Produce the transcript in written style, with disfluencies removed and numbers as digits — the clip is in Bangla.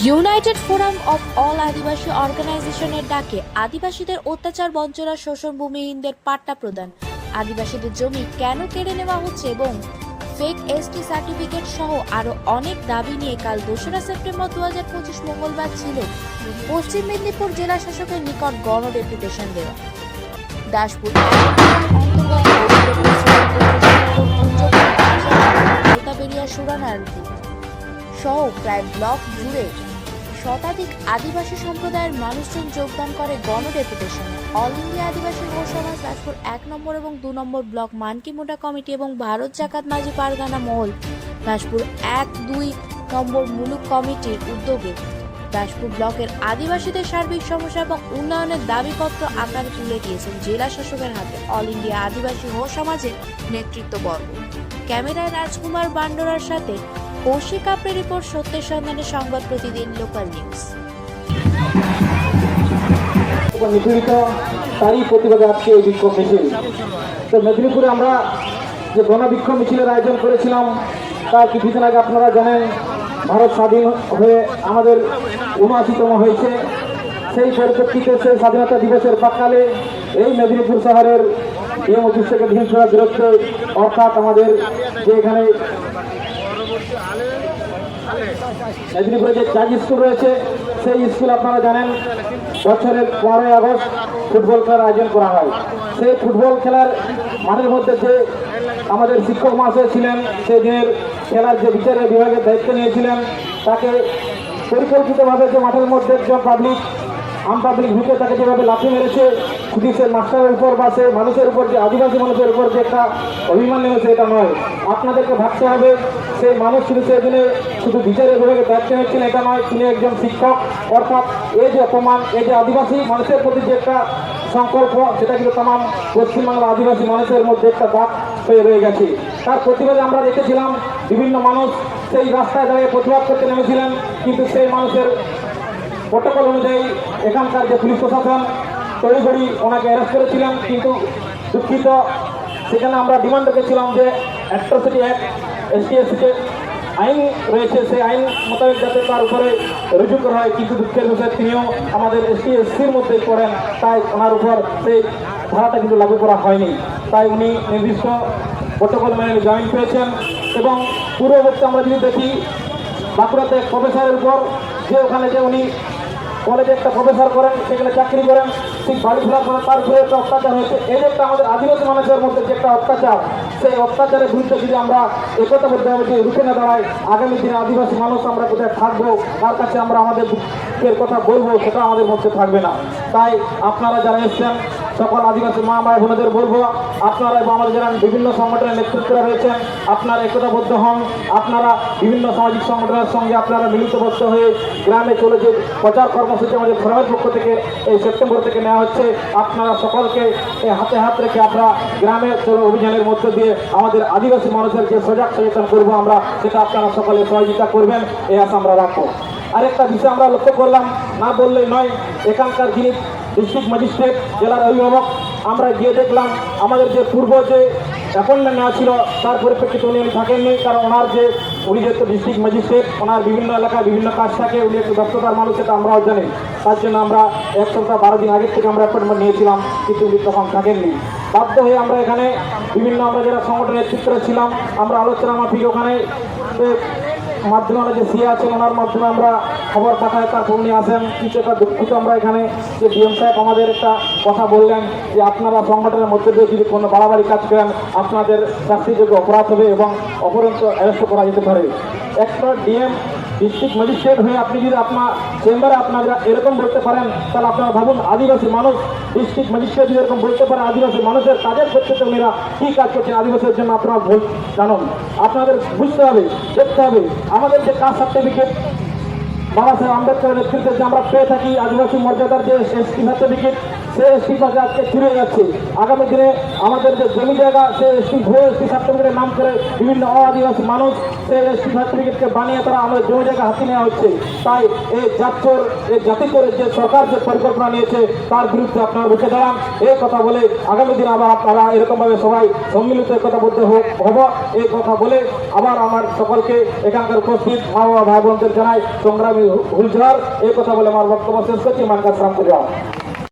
ইউনাইটেড ফোরাম অফ অল আদিবাসী অর্গানাইজেশনের ডাকে আদিবাসীদের অত্যাচার, বঞ্চনা, শোষণ, ভূমিহীনদের পাট্টা প্রদান, আদিবাসীদের জমি কেন কেড়ে নেওয়া হচ্ছে এবং ফেক এসটি সার্টিফিকেট সহ আরো অনেক দাবি নিয়ে কাল 2রা সেপ্টেম্বর 2025 মঙ্গলবার ছিল পশ্চিম মেদিনীপুর জেলা শাসকের নিকট গণ ডেপুটেশন দেওয়া। দাসপুর সহ প্রায় ব্লক জুড়ে শতাধিক আদিবাসী সম্প্রদায়ের মানুষজন যোগদান করে গণ ডেপুটেশনে। অল ইন্ডিয়া আদিবাসী সমাজ দাসপুর 1 নম্বর এবং 2 নম্বর ব্লক মানকিমুটা কমিটি এবং ভারত জাকাত মাঝি পারগানা মহল দাসপুর 1-2 নম্বর মুলুক কমিটির উদ্যোগে দাসপুর ব্লকের আদিবাসীদের সার্বিক সমস্যা এবং উন্নয়নের দাবিপত্র আকারে তুলে দিয়েছেন জেলা শাসকের হাতে অল ইন্ডিয়া আদিবাসী সমাজের নেতৃত্ববর্গ। ক্যামেরায় রাজকুমার বান্ডরার সাথে কৌশিক কাপড়ের রিপোর্ট, সত্যের সন্ধানে সংবাদ প্রতিদিন লোকাল নিউজ। নিপীড়িত তারই প্রতিবাদে আজকে এই বিক্ষোভ মিছিল। তো মেদিনীপুরে আমরা যে গণবিক্ষোভ মিছিলের আয়োজন করেছিলাম তার কিছুদিন আগে আপনারা জানেন ভারত স্বাধীন হয়ে আমাদের ৭৯তম হয়েছে। সেই পরিপ্রেক্ষিতে সেই স্বাধীনতা দিবসের প্রাক্কালে এই মেদিনীপুর শহরের ডিএম অফিস থেকে বিধানসভা বিরুদ্ধে অর্থাৎ আমাদের যে এখানে মেদিনীপুরে যে চার্জ স্কুল রয়েছে সেই স্কুল আপনারা জানেন বছরের 15ই আগস্ট ফুটবল খেলার আয়োজন করা হয়। সেই ফুটবল খেলার মাঠের মধ্যে যে আমাদের শিক্ষক মহাশয় ছিলেন সেই দিনের খেলার যে বিচারের বিভাগের দায়িত্ব নিয়েছিলেন তাকে পরিকল্পিতভাবে যে মাঠের মধ্যে একজন পাবলিক ঢুকে তাকে যেভাবে লাথি মেরেছে, শুধু সে মাস্টারের উপর বা সে মানুষের উপর যে আদিবাসী মানুষের উপর যে একটা অভিমান নেমেছে এটা নয়। আপনাদেরকে ভাবতে হবে সেই মানুষ শুধু সেদিনে শুধু বিচারের বিভাগে দায়িত্ব নিচ্ছিলেন এটা নয়, তিনি একজন শিক্ষক। অর্থাৎ এই যে অপমান, এই যে আদিবাসী মানুষের প্রতি যে একটা সংকল্প সেটা কিন্তু তাম পশ্চিমবাংলার আদিবাসী মানুষের মধ্যে একটা দাগ হয়ে রয়ে গেছে। তার প্রতিবাদে আমরা দেখেছিলাম বিভিন্ন মানুষ সেই রাস্তায় দাঁড়িয়ে প্রতিবাদ করতে নেমেছিলেন, কিন্তু সেই মানুষের প্রটোকল অনুযায়ী এখানকার যে পুলিশ প্রশাসন তড়িঘড়ি ওনাকে অ্যারেস্ট করেছিলেন। কিন্তু দুঃখিত সেখানে আমরা ডিমান্ড রেখেছিলাম যে অ্যাট্রসিটি অ্যাক্ট এসটি/এসসিতে আইন রয়েছে সেই আইন মোতাবেক যাতে তার উপরে রুজু করা হয়, কিন্তু দুঃখের বিষয় তিনিও আমাদের এসটি/এসসির মধ্যেই পড়েন, তাই ওনার উপর সেই ধারাটা কিন্তু লাগু করা হয়নি। তাই উনি নির্দিষ্ট প্রটোকল মেনে জয়েন পেয়েছেন। এবং পূর্ববর্তী আমরা যদি দেখি বাঁকুড়াতে এক প্রফেসরের উপর যে ওখানে যে উনি কলেজে একটা প্রফেসর করেন, সেখানে চাকরি করেন, ঠিক বাড়ি ফেরার পরে তার উপরে একটা অত্যাচার হয়েছে। এই যে একটা আমাদের আদিবাসী মানুষের মধ্যে যে একটা অত্যাচার, সেই অত্যাচারের বিরুদ্ধে যদি আমরা একতা করতে হবে যে রুখে না দাঁড়ায়, আগামী দিনে আদিবাসী মানুষ আমরা কোথায় থাকবো, তার কাছে আমরা আমাদের দুঃখের কথা বলবো, সেটা আমাদের মধ্যে থাকবে না। তাই আপনারা যারা এসছেন সকল আদিবাসী মা ভাই বোনদের বলবো, আপনারা এবং আমাদের যারা বিভিন্ন সংগঠনের নেতৃত্বরা রয়েছেন আপনারা একতাবদ্ধ হন। আপনারা বিভিন্ন সামাজিক সংগঠনের সঙ্গে আপনারা মিলিতবদ্ধ হয়ে গ্রামে চলে যে প্রচার কর্মসূচি আমাদের ফোরামের পক্ষ থেকে এই সেপ্টেম্বর থেকে নেওয়া হচ্ছে, আপনারা সকলকে হাতে হাত রেখে আমরা গ্রামে চলো অভিযানের মধ্য দিয়ে আমাদের আদিবাসী মানুষের যে সচেতন করবো আমরা, সেটা আপনারা সকলে সহযোগিতা করবেন, এই আশা আমরা রাখবো। আরেকটা বিষয় আমরা লক্ষ্য করলাম, না বললেই নয়, এখানকার যিনি ডিস্ট্রিক্ট ম্যাজিস্ট্রেট জেলার অভিভাবক, আমরা গিয়ে দেখলাম আমাদের যে পূর্ব যে অ্যাপয়েন্টমেন্ট নেওয়া ছিল তার পরিপ্রেক্ষিতে উনি থাকেননি। কারণ ওনার যে উনি যেহেতু ডিস্ট্রিক্ট ম্যাজিস্ট্রেট, ওনার বিভিন্ন এলাকায় বিভিন্ন কাজ থাকে, উনি একটু ব্যস্ততার মানুষ, সেটা আমরাও জানি। তার জন্য আমরা 1 সপ্তাহ 12 দিন আগের থেকে আমরা অ্যাপয়েন্টমেন্ট নিয়েছিলাম, কিন্তু উনি তখন থাকেননি। বাধ্য হয়ে আমরা এখানে বিভিন্ন আমরা যারা সংগঠনের নেতৃত্বে ছিলাম আমরা আলোচনা মাফিক ওখানে মাধ্যমে আমরা যে সিএ আছেন ওনার মাধ্যমে আমরা খবর পাঠাই, তারপর উনি আসেন। কিন্তু একটা দুঃখিত আমরা এখানে যে ডিএম সাহেব আমাদের একটা কথা বললেন যে আপনারা সংগঠনের মধ্যে দিয়ে যদি কোনো বাড়াবাড়ি কাজ করেন আপনাদের শাস্তিযোগ্য অপরাধ হবে এবং অপরন্ত অ্যারেস্ট করা যেতে পারে। একটা ডিএম ডিস্ট্রিক্ট ম্যাজিস্ট্রেট হয়ে আপনি যদি আপনার চেম্বারে আপনারা এরকম বলতে পারেন, তাহলে আপনারা ভাবুন আদিবাসী মানুষ ডিস্ট্রিক্ট ম্যাজিস্ট্রেট যদি এরকম বলতে পারে আদিবাসী মানুষের কাজের ক্ষেত্রে উনিরা কী কাজ করছেন আদিবাসীর জন্য আপনারা জানুন। আপনাদের বুঝতে হবে, দেখতে হবে আমাদের যে কাস্ট সার্টিফিকেট বাবা সাহেব আম্বেদকরের নেতৃত্বে যে আমরা পেয়ে থাকি আদিবাসী মর্যাদার যে এসটি সার্টিফিকেট, সেই এসটি পাশে আজকে চুরে যাচ্ছে। আগামী দিনে আমাদের যে জমি জায়গা সেই এসটি ভুয়ো এসটি সার্টিফিকেটের নাম করে বিভিন্ন আদিবাসী মানুষ সেই এসটি সার্টিফিকেটকে বানিয়ে তারা আমাদের জমি জায়গা হাতে নেওয়া হচ্ছে। তাই এই জাতচোর এই জাতি করে যে সরকার যে পরিকল্পনা নিয়েছে তার বিরুদ্ধে আপনারা রুখে দাঁড়ান। এই কথা বলে আগামী দিন আবার আপনারা এরকমভাবে সবাই সম্মিলিত একতাবদ্ধ হব। এই কথা বলে আবার আমার সকলকে এখানকার উপস্থিত মা বাবা ভাই বোনদের জানাই সংগ্রামী হুলঝার। এই কথা বলে আমার বক্তব্য শেষ করছি। মানকার সালাম করে